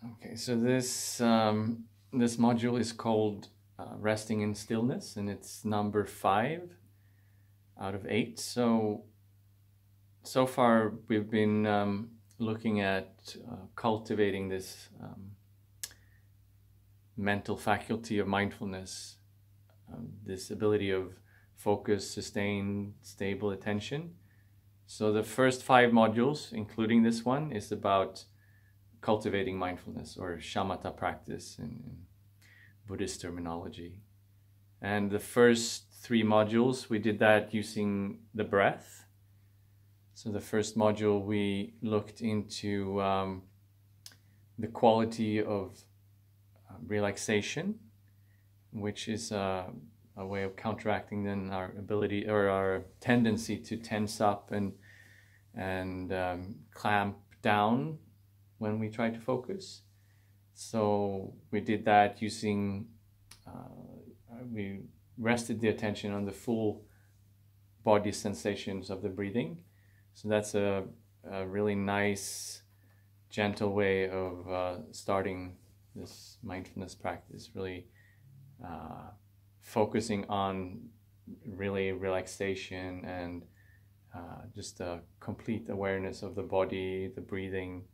Okay, so this module is called Resting in Stillness, and it's number 5 out of 8. So far we've been looking at cultivating this mental faculty of mindfulness, this ability of focus, sustained, stable attention. So the first 5 modules, including this one, is about cultivating mindfulness, or shamatha practice in Buddhist terminology. And the first 3 modules, we did that using the breath. So the first module, we looked into the quality of relaxation, which is a way of counteracting then our ability or our tendency to tense up and clamp down when we try to focus. So we did that using, we rested the attention on the full body sensations of the breathing. So that's a really nice, gentle way of starting this mindfulness practice, really focusing on really relaxation and just a complete awareness of the body, the breathing.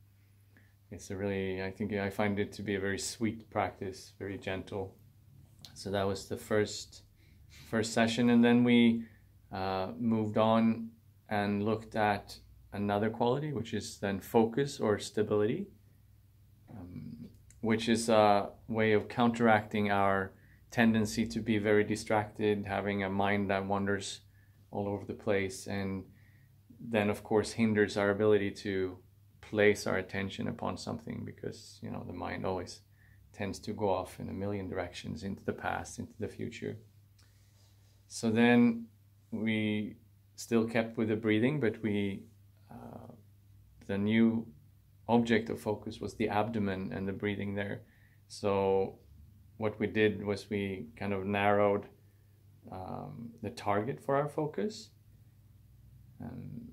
It's a really, I find it to be a very sweet practice, very gentle. So that was the first session, and then we moved on and looked at another quality, which is then focus or stability, which is a way of counteracting our tendency to be very distracted, having a mind that wanders all over the place, and then of course hinders our ability to place our attention upon something, because the mind always tends to go off in a million directions, into the past, into the future. So then we still kept with the breathing, but the new object of focus was the abdomen and the breathing there. So what we did was we kind of narrowed the target for our focus,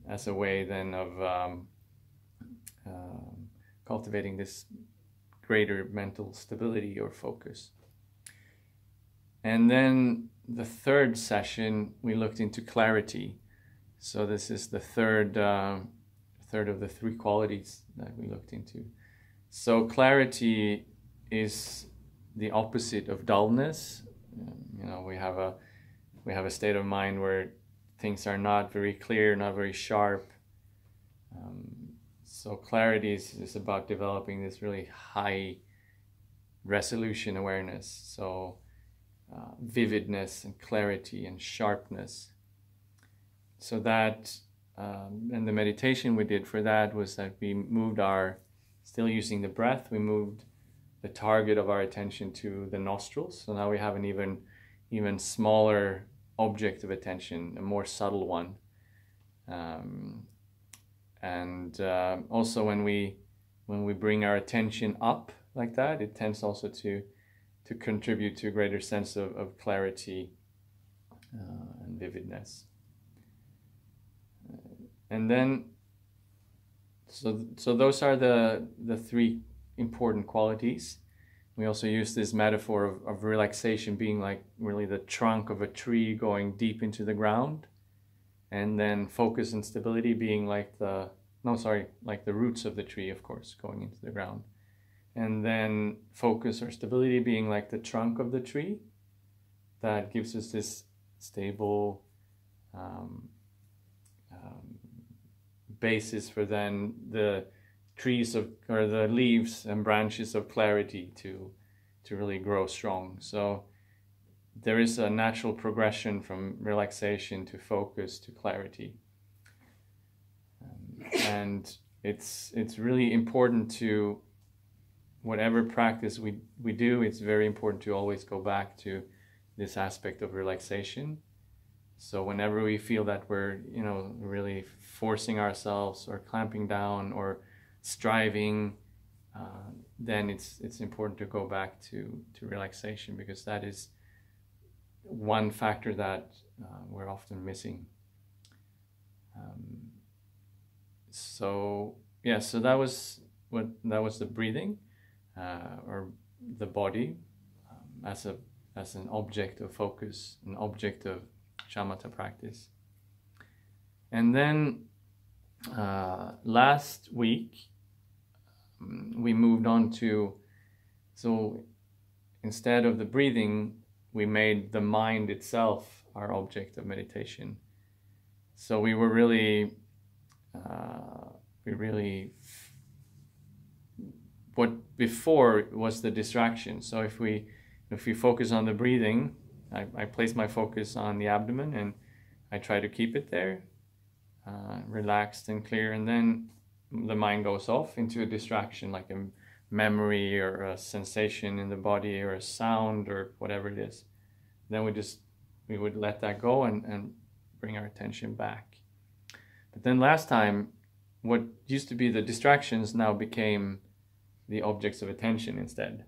as a way then of cultivating this greater mental stability or focus. And then the third session, we looked into clarity. So this is the third of the 3 qualities that we looked into. So clarity is the opposite of dullness. We have a state of mind where things are not very clear, not very sharp. So clarity is about developing this really high resolution awareness. So vividness and clarity and sharpness. So that, and the meditation we did for that was that we moved still using the breath, we moved the target of our attention to the nostrils. So now we have an even smaller object of attention, a more subtle one. Also when we bring our attention up like that, it tends also to contribute to a greater sense of clarity and vividness. And then, so those are the 3 important qualities. We also use this metaphor of relaxation being like really the trunk of a tree going deep into the ground, and then focus and stability being like the roots of the tree, of course, going into the ground. And then focus or stability being like the trunk of the tree that gives us this stable basis for then the trees or the leaves and branches of clarity to really grow strong. So there is a natural progression from relaxation to focus to clarity. And it's really important to, whatever practice we do, it's very important to always go back to this aspect of relaxation. So whenever we feel that we're, really forcing ourselves or clamping down or striving, then it's important to go back to relaxation, because that is one factor that we're often missing. So that was the breathing. or the body as an object of focus, an object of shamatha practice. And then last week we moved on to, so instead of the breathing, we made the mind itself our object of meditation. So we were really, what before was the distraction. So if we focus on the breathing, I place my focus on the abdomen and I try to keep it there, relaxed and clear, and then the mind goes off into a distraction, like a memory or a sensation in the body or a sound or whatever it is. Then we would let that go and bring our attention back. But then last time, what used to be the distractions now became the objects of attention instead.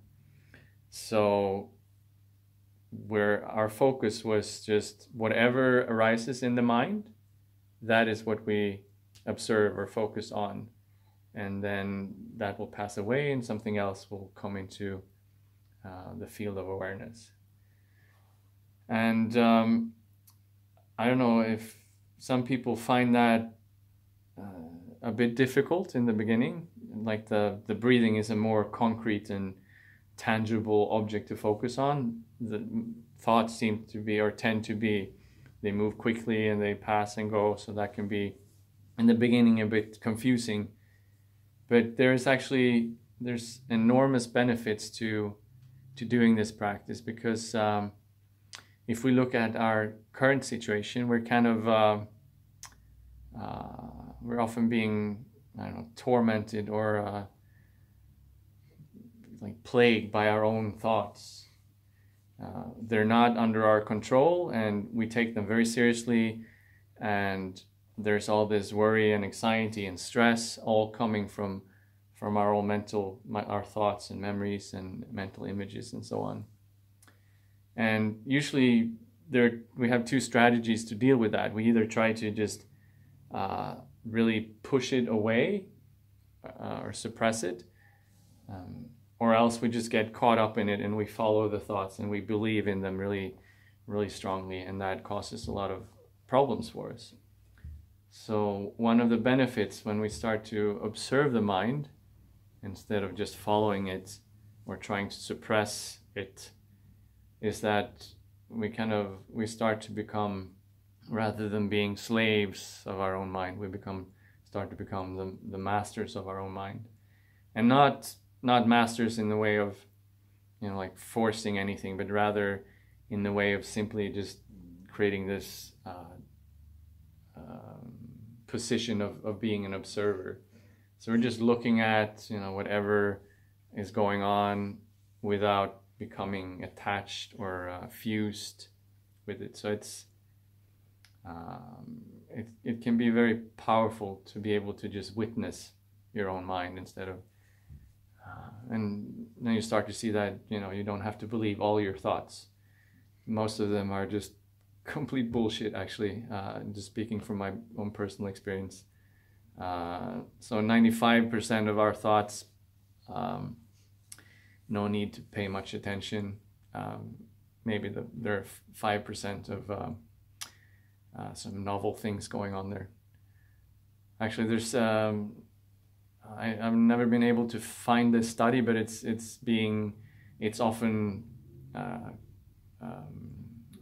So where our focus was just whatever arises in the mind, that is what we observe or focus on. And then that will pass away and something else will come into the field of awareness. And I don't know if some people find that a bit difficult in the beginning, like the breathing is a more concrete and tangible object to focus on. The thoughts seem to be, or tend to be, they move quickly and they pass and go, so that can be in the beginning a bit confusing. But there's enormous benefits to doing this practice, because if we look at our current situation, we're kind of we're often being, I don't know, tormented or like plagued by our own thoughts. They're not under our control, and we take them very seriously, and there's all this worry and anxiety and stress all coming from our own our thoughts and memories and mental images and so on. And usually we have two strategies to deal with that. We either try to just really push it away or suppress it, or else we just get caught up in it and we follow the thoughts and we believe in them really, really strongly, and that causes a lot of problems for us. So one of the benefits when we start to observe the mind instead of just following it or trying to suppress it is that we start to become, rather than being slaves of our own mind, we start to become the masters of our own mind. And not masters in the way of, like forcing anything, but rather in the way of simply just creating this position of being an observer. So we're just looking at, whatever is going on without becoming attached or fused with it. So it can be very powerful to be able to just witness your own mind instead of and then you start to see that you don't have to believe all your thoughts. Most of them are just complete bullshit, actually, just speaking from my own personal experience. So 95% of our thoughts, no need to pay much attention. Maybe there are 5% of some novel things going on there. Actually, there's I've never been able to find this study, but it's often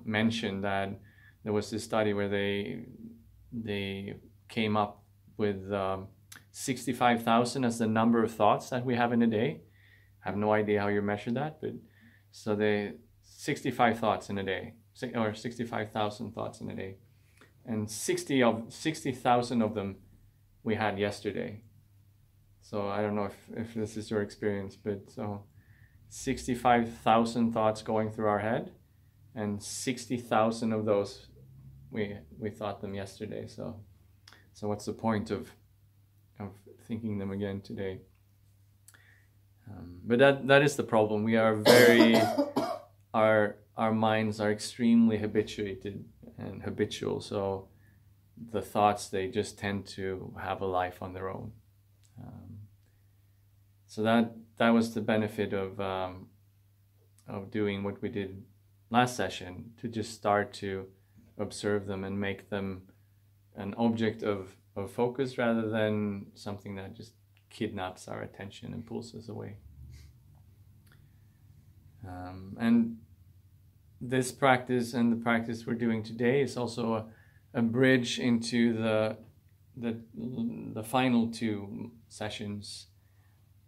mentioned that there was this study where they came up with 65,000 as the number of thoughts that we have in a day. I have no idea how you measure that, but so 65 thoughts in a day, or 65,000 thoughts in a day, and 60,000 of them we had yesterday. So I don't know if this is your experience, but so 65,000 thoughts going through our head, and 60,000 of those we thought them yesterday. So what's the point of thinking them again today? But that is the problem. We are very our minds are extremely habituated and habitual. So the thoughts, they just tend to have a life on their own. So that was the benefit of doing what we did last session, to just start to observe them and make them an object of focus rather than something that just kidnaps our attention and pulls us away. And this practice and the practice we're doing today is also a bridge into the final 2 sessions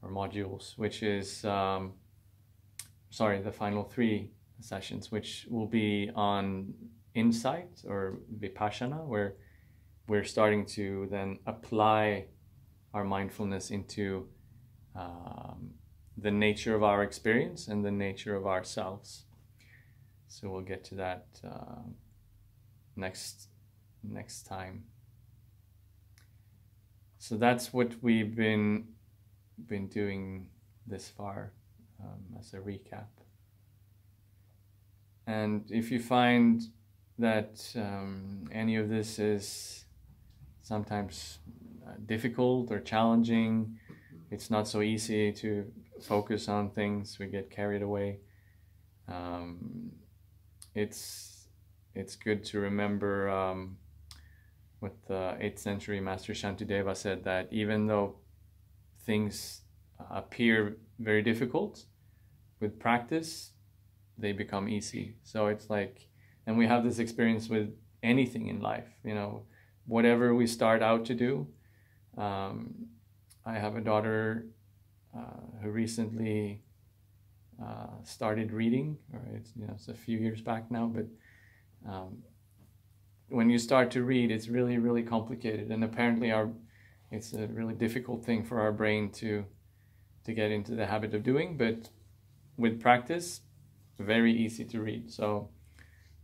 or modules, which is the final 3 sessions, which will be on insight or vipassana, where we're starting to then apply our mindfulness into the nature of our experience and the nature of ourselves. So we'll get to that next time. So that's what we've been doing this far, as a recap. And if you find that any of this is sometimes difficult or challenging, it's not so easy to focus on things, we get carried away, it's good to remember what the 8th century Master Shantideva said, that even though things appear very difficult, with practice they become easy. So it's like, and we have this experience with anything in life, whatever we start out to do. I have a daughter who recently started reading, or it's a few years back now, but when you start to read, it's really, really complicated, and apparently it's a really difficult thing for our brain to get into the habit of doing, but with practice, very easy to read. So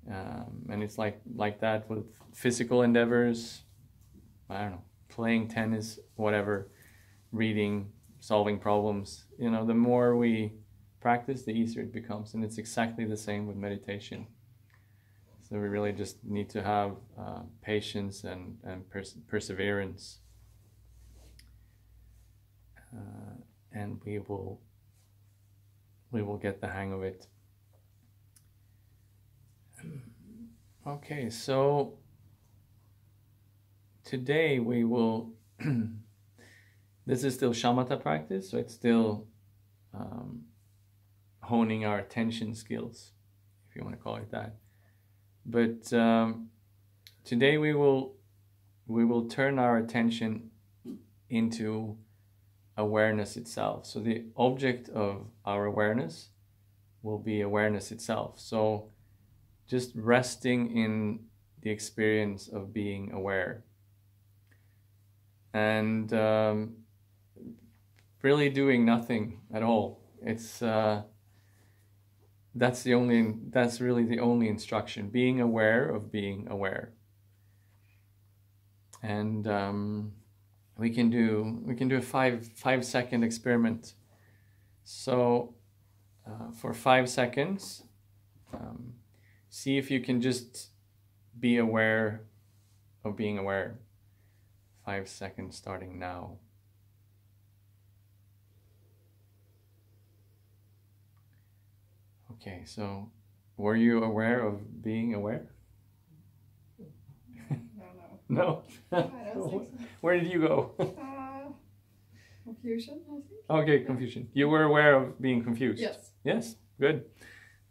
and it's like that with physical endeavors, I don't know, playing tennis, whatever, reading, solving problems. The more we practice, the easier it becomes, and it's exactly the same with meditation. So we really just need to have patience and perseverance, and we will get the hang of it. Okay, so today we will this is still shamatha practice, so it's still honing our attention skills, if you want to call it that. But today we will turn our attention into awareness itself. So the object of our awareness will be awareness itself. So just resting in the experience of being aware, and really doing nothing at all. It's that's really the only instruction, being aware of being aware. And we can do a 5-second experiment. So for 5 seconds, see if you can just be aware of being aware. 5 seconds starting now. Okay, so were you aware of being aware? No? I don't think so. Where did you go? Confusion, I think. Okay, confusion. You were aware of being confused? Yes. Yes, good.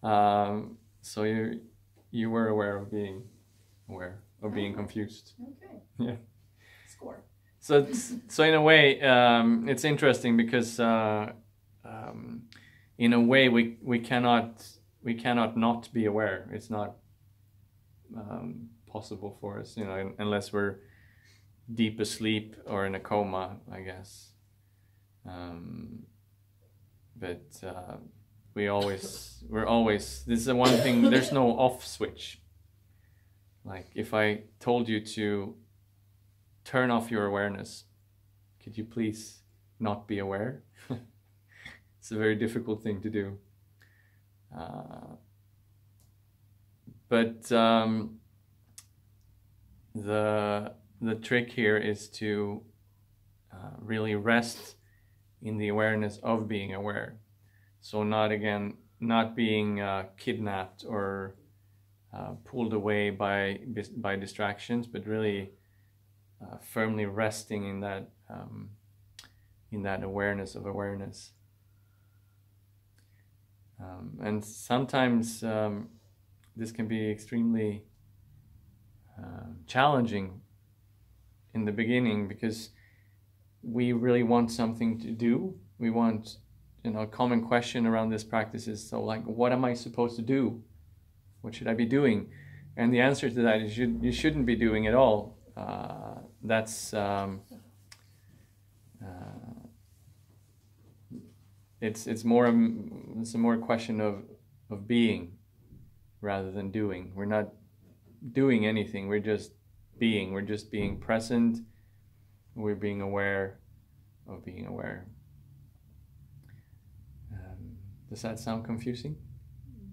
So you were aware of being being confused. Okay. Yeah. Score. So in a way, it's interesting because in a way we cannot not be aware. It's not possible for us, unless we're deep asleep or in a coma, I guess. But we're always. This is the one thing. There's no off switch. Like if I told you to turn off your awareness, could you please not be aware? It's a very difficult thing to do. But the trick here is to really rest in the awareness of being aware. So not being kidnapped or pulled away by distractions, but really firmly resting in that awareness of awareness. And sometimes this can be extremely challenging in the beginning, because we really want something to do. We want, a common question around this practice is, so like, what am I supposed to do? What should I be doing? And the answer to that is you shouldn't be doing at all. It's more a question of being rather than doing. We're not doing anything. We're just being. We're just being present. We're being aware of being aware. Does that sound confusing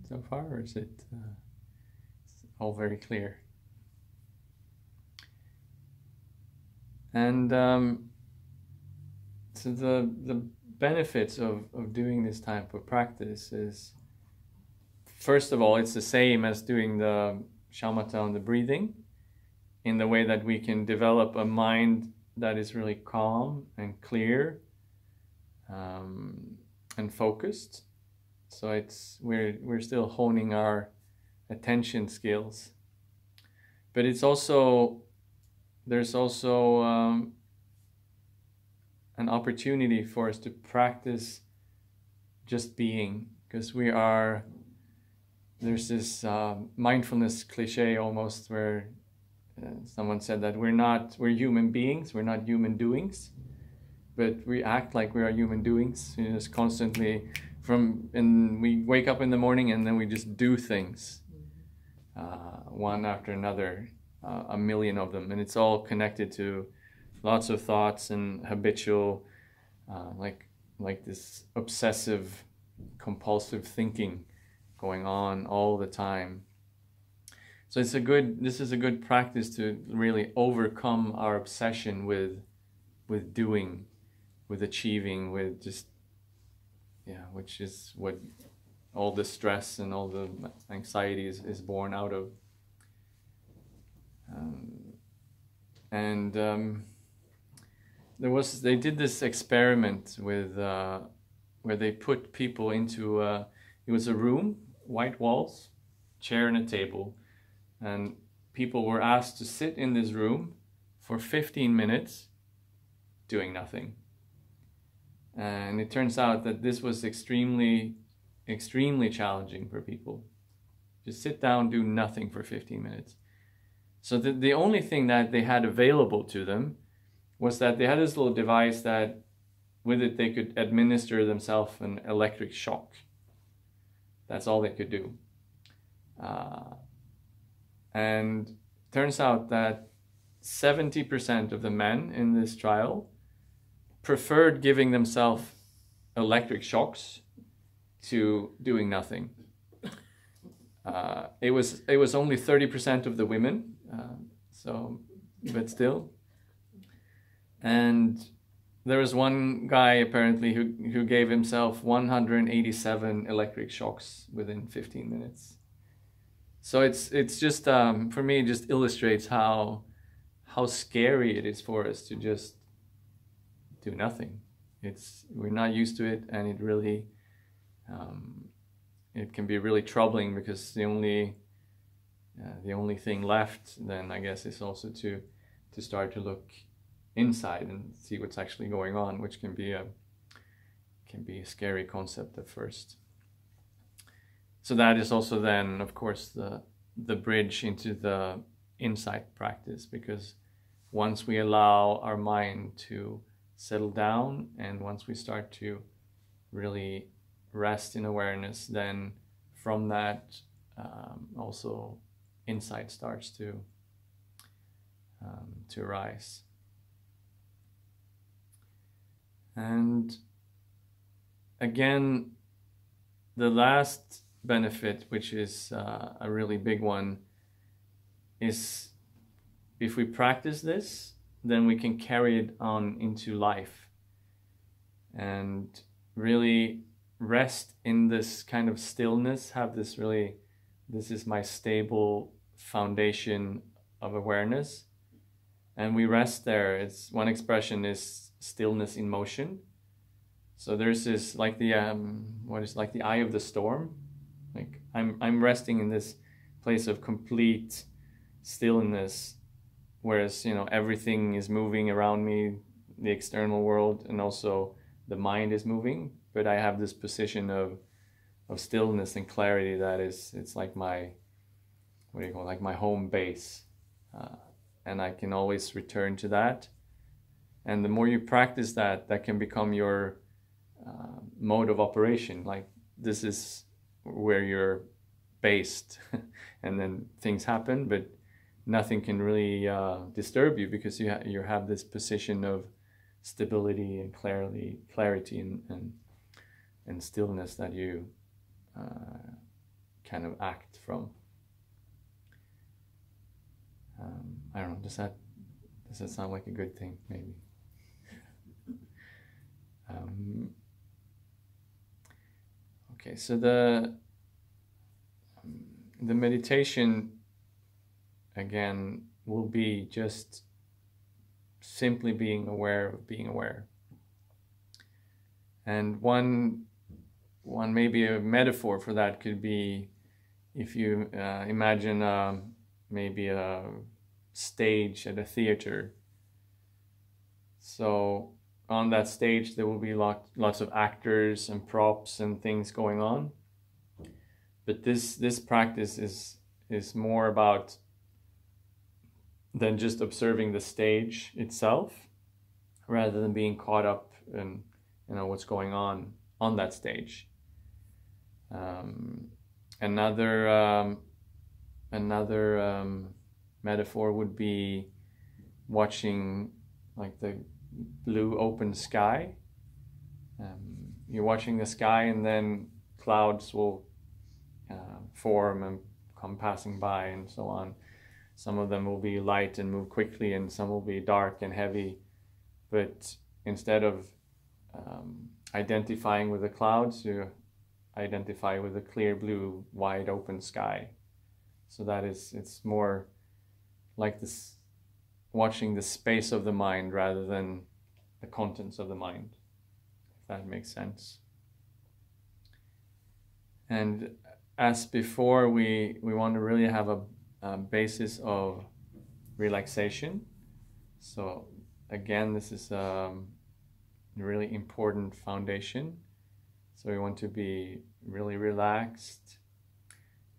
so far, or is it all very clear? And so the benefits of doing this type of practice is, first of all, it's the same as doing the shamatha on the breathing, in the way that we can develop a mind that is really calm and clear and focused. So we're still honing our attention skills, but there's also an opportunity for us to practice just being, because there's this mindfulness cliche almost, where someone said that we're human beings, we're not human doings, but we act like we are human doings. We just constantly and we wake up in the morning and then we just do things, one after another, a million of them, and it's all connected to lots of thoughts and habitual, like this obsessive, compulsive thinking going on all the time. So this is a good practice to really overcome our obsession with doing, with achieving, with just, which is what all the stress and all the anxiety is born out of. They did this experiment with where they put people into it was a room, white walls, chair and a table, and people were asked to sit in this room for 15 minutes doing nothing. And it turns out that this was extremely, extremely challenging for people. Just sit down, do nothing for 15 minutes. So the only thing that they had available to them was that they had this little device that with it they could administer themselves an electric shock. That's all they could do. And turns out that 70% of the men in this trial preferred giving themselves electric shocks to doing nothing. It was only 30% of the women, but still. And there was one guy apparently who gave himself 187 electric shocks within 15 minutes. So it's just for me, it just illustrates how scary it is for us to just do nothing. We're not used to it, and it really it can be really troubling, because the only thing left then, I guess, is also to start to look inside and see what's actually going on, which can be a scary concept at first. So that is also then, of course, the bridge into the insight practice, because once we allow our mind to settle down, and once we start to really rest in awareness, then from that also insight starts to arise. And again, the last benefit, which is a really big one, is if we practice this, then we can carry it on into life. and really rest in this kind of stillness, have this really, this is my stable foundation of awareness. And we rest there. It's one expression is stillness in motion. So there's this like the what is like the eye of the storm. Like I'm resting in this place of complete stillness, whereas everything is moving around me, the external world, and also the mind is moving. But I have this position of stillness and clarity that it's like my, what do you call it, like my home base, and I can always return to that. And the more you practice that, that can become your mode of operation. Like this is where you're based, and then things happen, but nothing can really disturb you because you have this position of stability and clarity and stillness that you kind of act from. I don't know. Does that sound like a good thing? Maybe. Okay, so the meditation again will be just simply being aware of being aware. And one maybe a metaphor for that could be if you imagine maybe a stage at a theater. So on that stage there will be lots of actors and props and things going on. But this practice is more about than just observing the stage itself, rather than being caught up in what's going on that stage. Another metaphor would be watching like the blue open sky. You're watching the sky, and then clouds will form and come passing by and so on. Some of them will be light and move quickly, and some will be dark and heavy. But instead of identifying with the clouds, you identify with a clear blue, wide open sky. So it's more like this, watching the space of the mind rather than the contents of the mind, if that makes sense. And as before, we want to really have a basis of relaxation. So again, this is a really important foundation. So we want to be really relaxed.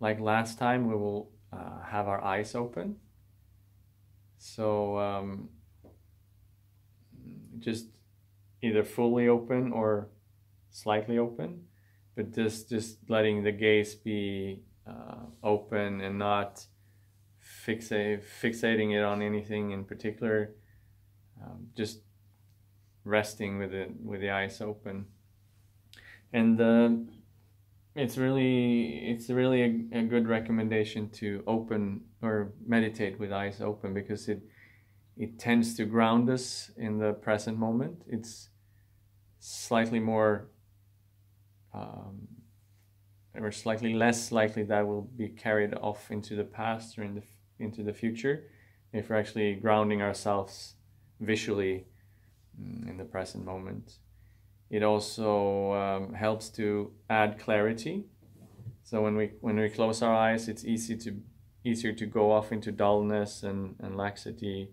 Like last time, we will have our eyes open. So just either fully open or slightly open, but just letting the gaze be open and not fixating it on anything in particular. Just resting with the eyes open. And it's really a good recommendation to open or meditate with eyes open, because it tends to ground us in the present moment. It's slightly more or slightly less likely that we'll be carried off into the past or into the future if we're actually grounding ourselves visually in the present moment. It also helps to add clarity. So when we close our eyes, it's easier to go off into dullness and laxity.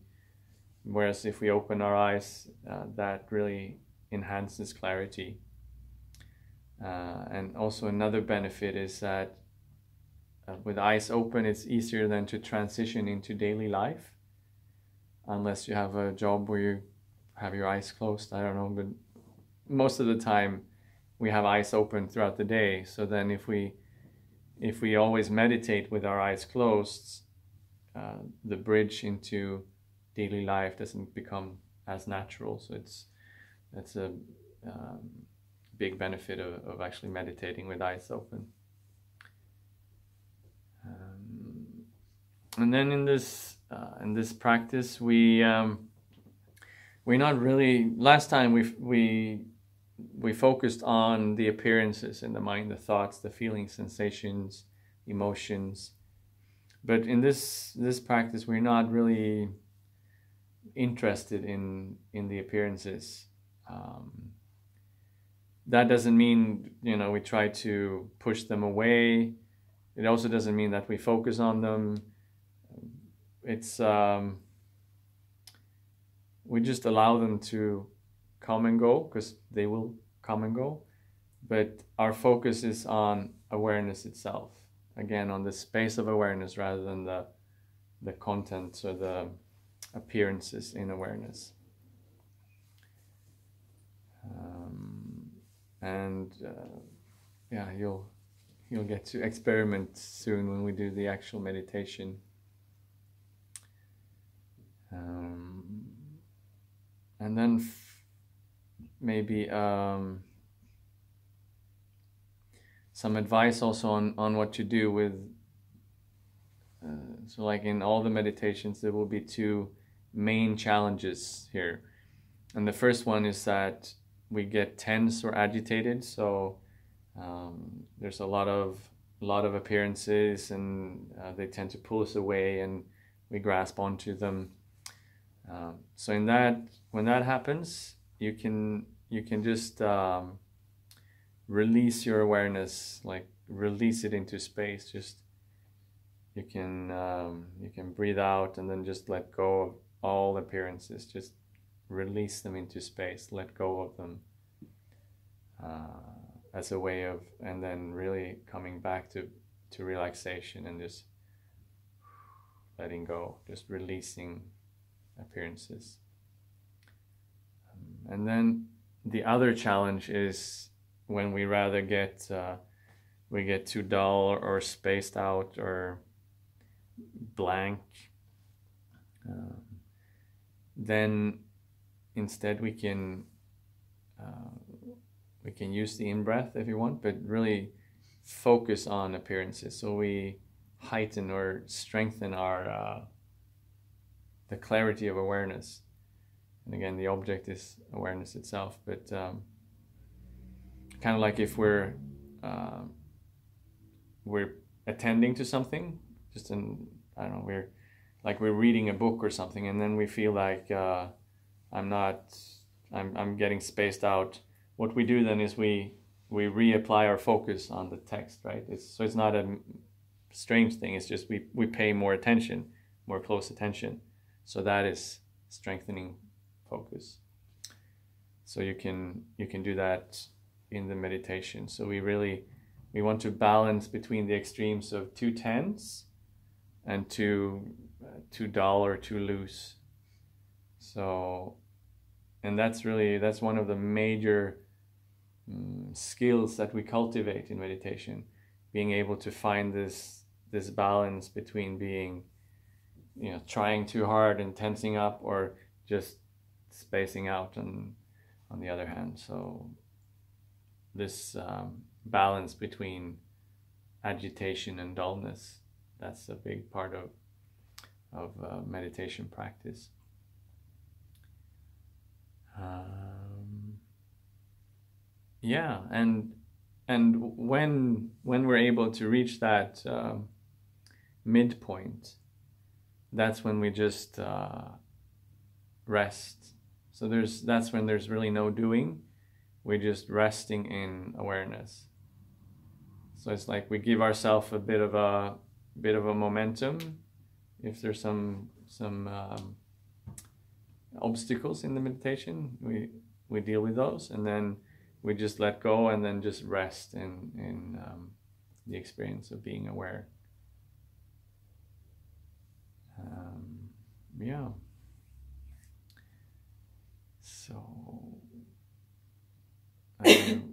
Whereas if we open our eyes, that really enhances clarity. And also another benefit is that with eyes open, it's easier then to transition into daily life, unless you have a job where you have your eyes closed. I don't know, but most of the time we have eyes open throughout the day. So then if we always meditate with our eyes closed, the bridge into daily life doesn't become as natural. So that's a big benefit of actually meditating with eyes open. And then in this practice, we're not really. Last time we we focused on the appearances in the mind, the thoughts, the feelings, sensations, emotions. But in this practice, we're not really interested in the appearances. That doesn't mean, we try to push them away. It also doesn't mean that we focus on them. It's we just allow them to come and go, because they will come and go. But our focus is on awareness itself. Again, on the space of awareness rather than the contents or the appearances in awareness. Yeah, you'll get to experiment soon when we do the actual meditation. And then maybe some advice also on what to do with, so like in all the meditations, there will be two main challenges here. And the first one is that we get tense or agitated, so there's a lot of appearances, and they tend to pull us away, and we grasp onto them. So when that happens, you can just release your awareness, like release it into space. Just you can breathe out and then just let go of all appearances. Just release them into space, let go of them, as a way of, and then really coming back to relaxation and just letting go, just releasing appearances. And then the other challenge is when we rather get too dull or spaced out or blank. Then instead we can use the in-breath if you want, but really focus on appearances. So we heighten or strengthen our the clarity of awareness. And again, the object is awareness itself, but kind of like if we're attending to something, just we're reading a book or something, and then we feel like I'm getting spaced out. What we do then is we reapply our focus on the text, right? It's not a strange thing. It's just we pay more attention, more close attention. So that is strengthening focus. So you can do that in the meditation. So we want to balance between the extremes of too tense and too dull or too loose. So, and that's one of the major skills that we cultivate in meditation, being able to find this balance between being, trying too hard and tensing up, or just spacing out on the other hand. So this balance between agitation and dullness, that's a big part of meditation practice. And when we're able to reach that midpoint, that's when we just rest. So that's when there's really no doing. We're just resting in awareness. So it's like we give ourselves a bit of a momentum. If there's some obstacles in the meditation, we deal with those, and then we just let go, and then just rest in the experience of being aware. So are you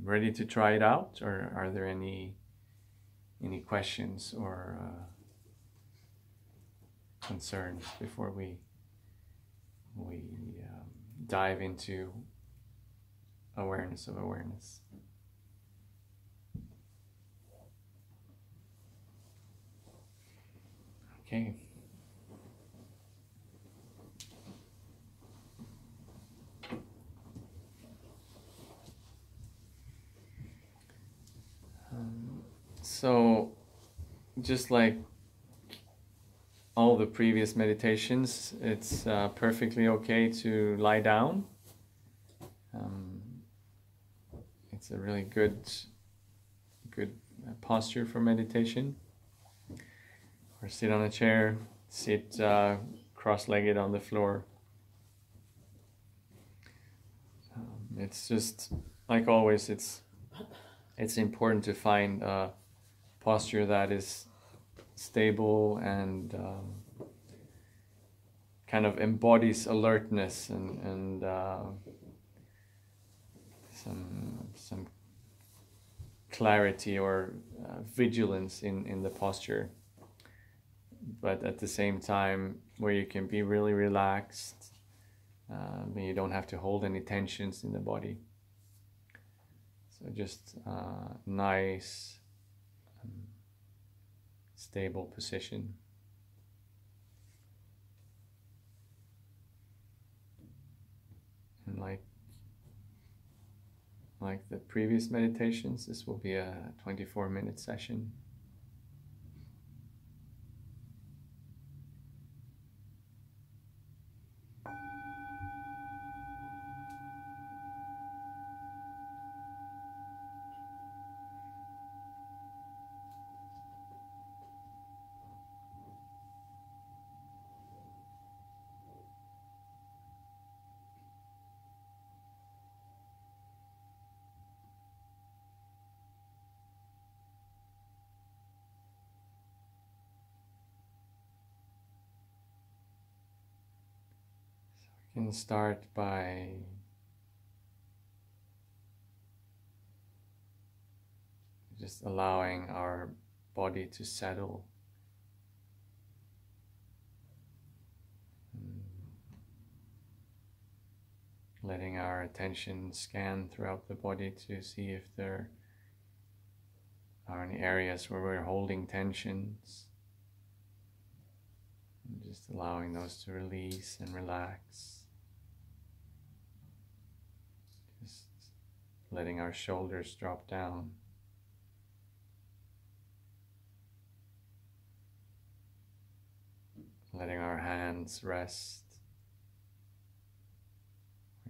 ready to try it out, or are there any questions or concerns before we dive into awareness of awareness? Okay. So just like all the previous meditations, it's perfectly okay to lie down. It's a really good posture for meditation. Or sit on a chair, sit cross-legged on the floor. It's just, like always, it's important to find a posture that is stable and kind of embodies alertness and some clarity or vigilance in the posture, but at the same time where you can be really relaxed, and you don't have to hold any tensions in the body. So just nice, stable position. And like the previous meditations, this will be a 24-minute session. We can start by just allowing our body to settle. Letting our attention scan throughout the body to see if there are any areas where we're holding tensions. And just allowing those to release and relax. Just letting our shoulders drop down. Letting our hands rest.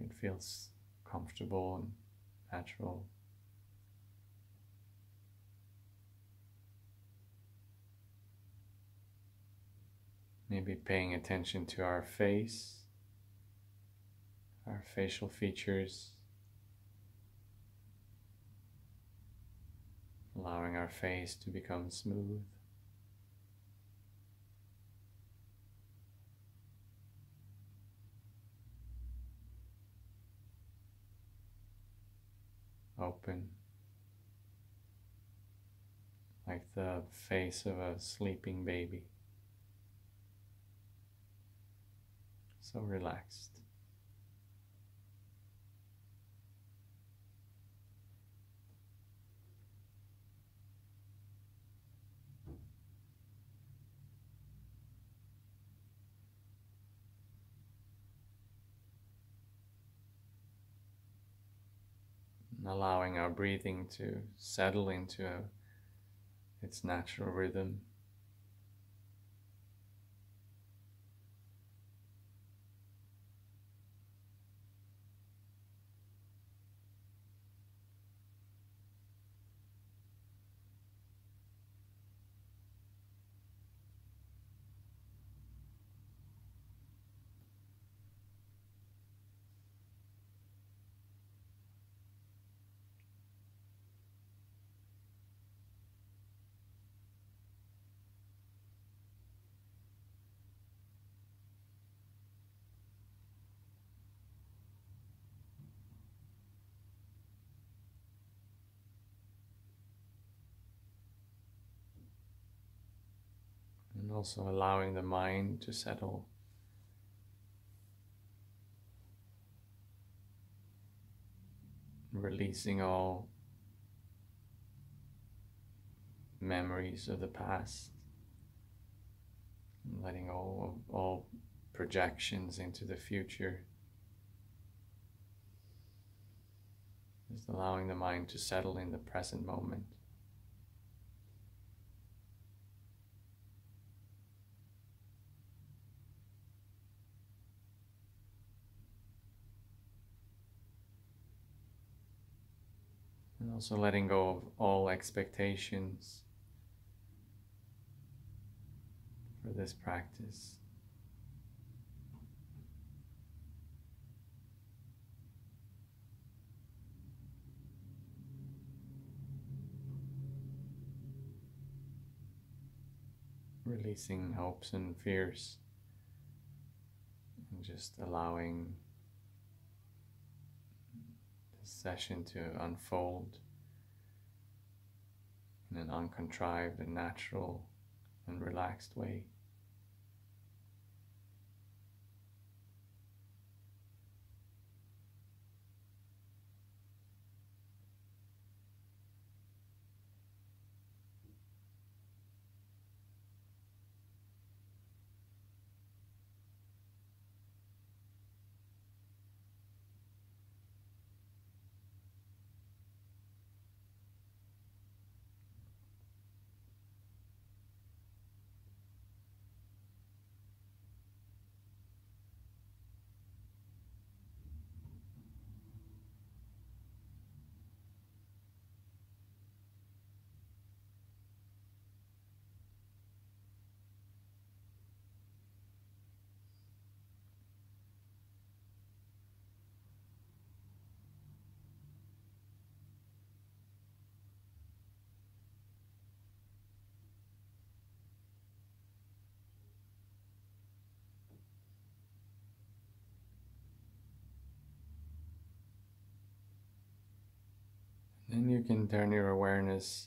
It feels comfortable and natural. Maybe paying attention to our face, our facial features, allowing our face to become smooth. Open, like the face of a sleeping baby. So relaxed. And allowing our breathing to settle into its natural rhythm. And also allowing the mind to settle. Releasing all memories of the past. Letting all projections into the future. Just allowing the mind to settle in the present moment. And also letting go of all expectations for this practice. Releasing hopes and fears, and just allowing this session to unfold in an uncontrived and natural and relaxed way. Then you can turn your awareness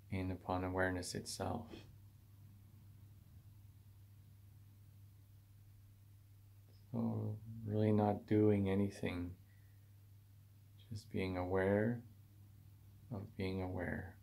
in upon awareness itself. So really not doing anything, just being aware of being aware.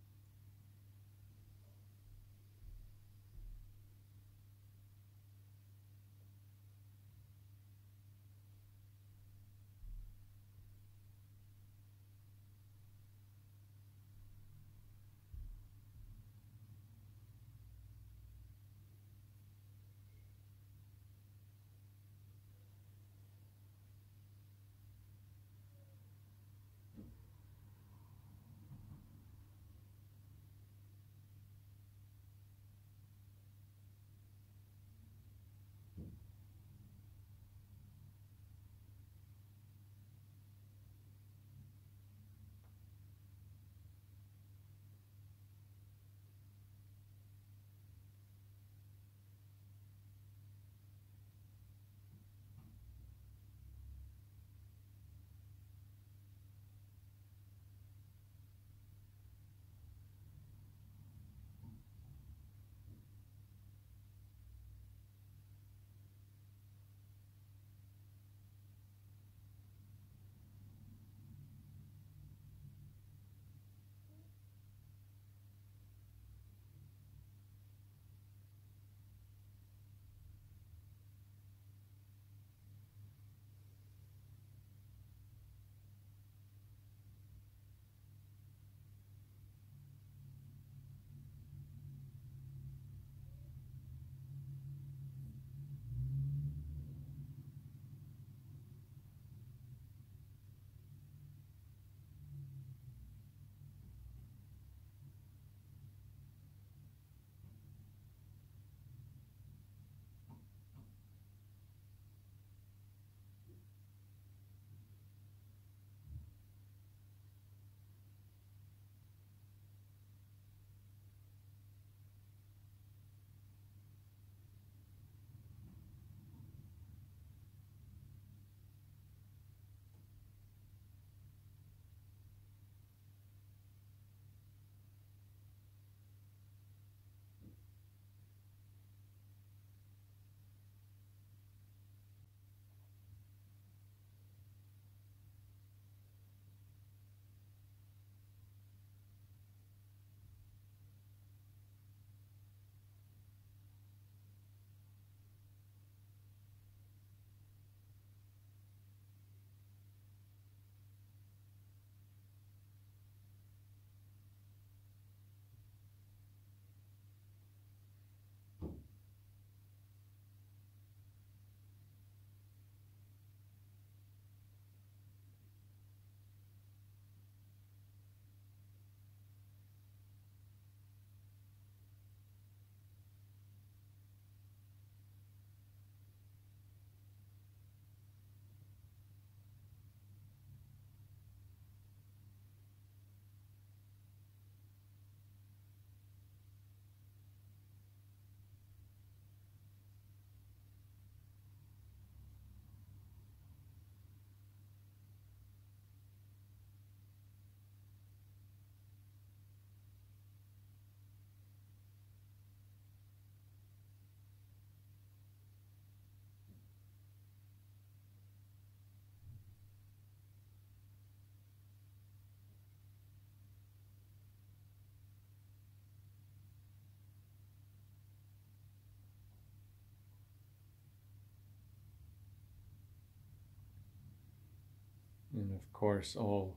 And of course, all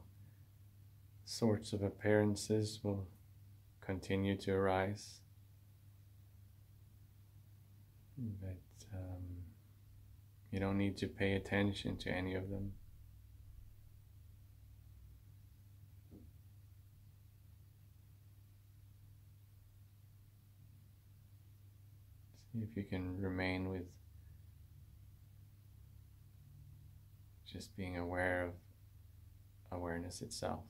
sorts of appearances will continue to arise. But you don't need to pay attention to any of them. See if you can remain with just being aware of awareness itself.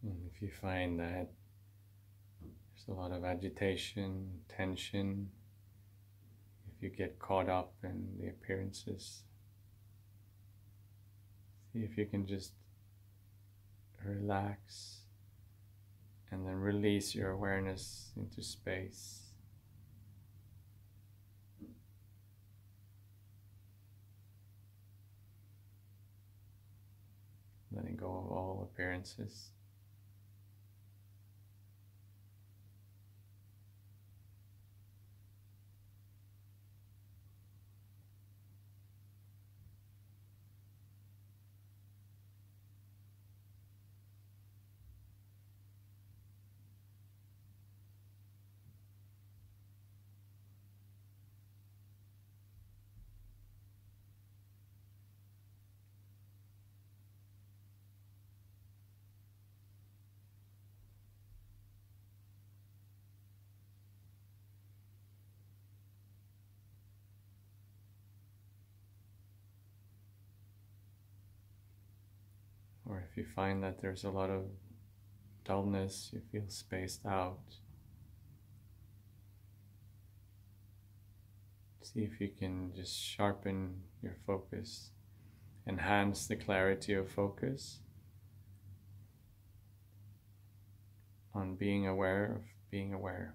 And if you find that there's a lot of agitation, tension, if you get caught up in the appearances, see if you can just relax and then release your awareness into space. Letting go of all appearances. Or if you find that there's a lot of dullness, you feel spaced out, see if you can just sharpen your focus, enhance the clarity of focus on being aware of being aware.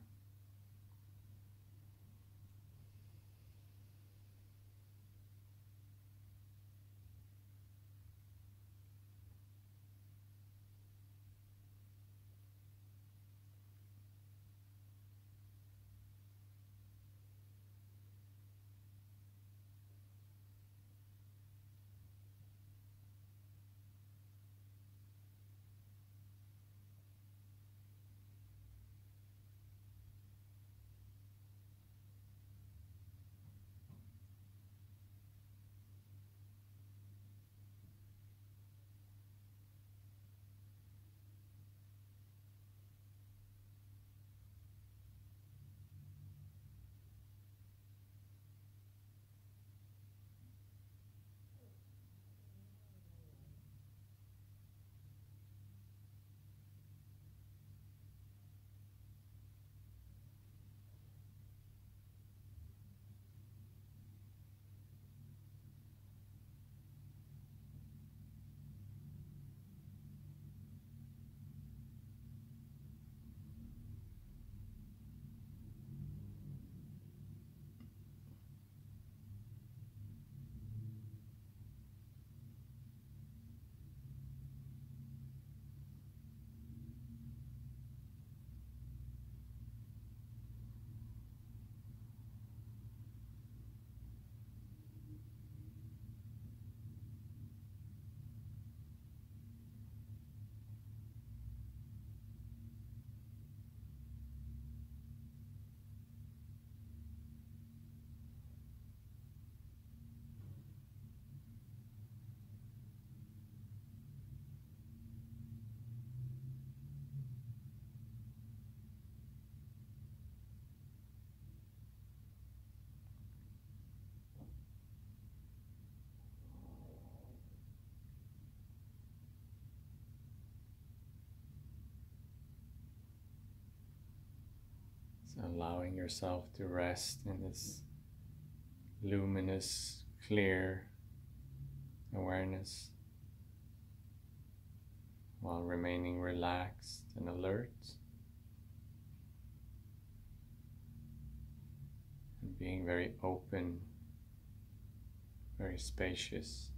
So allowing yourself to rest in this luminous, clear awareness while remaining relaxed and alert and being very open, very spacious.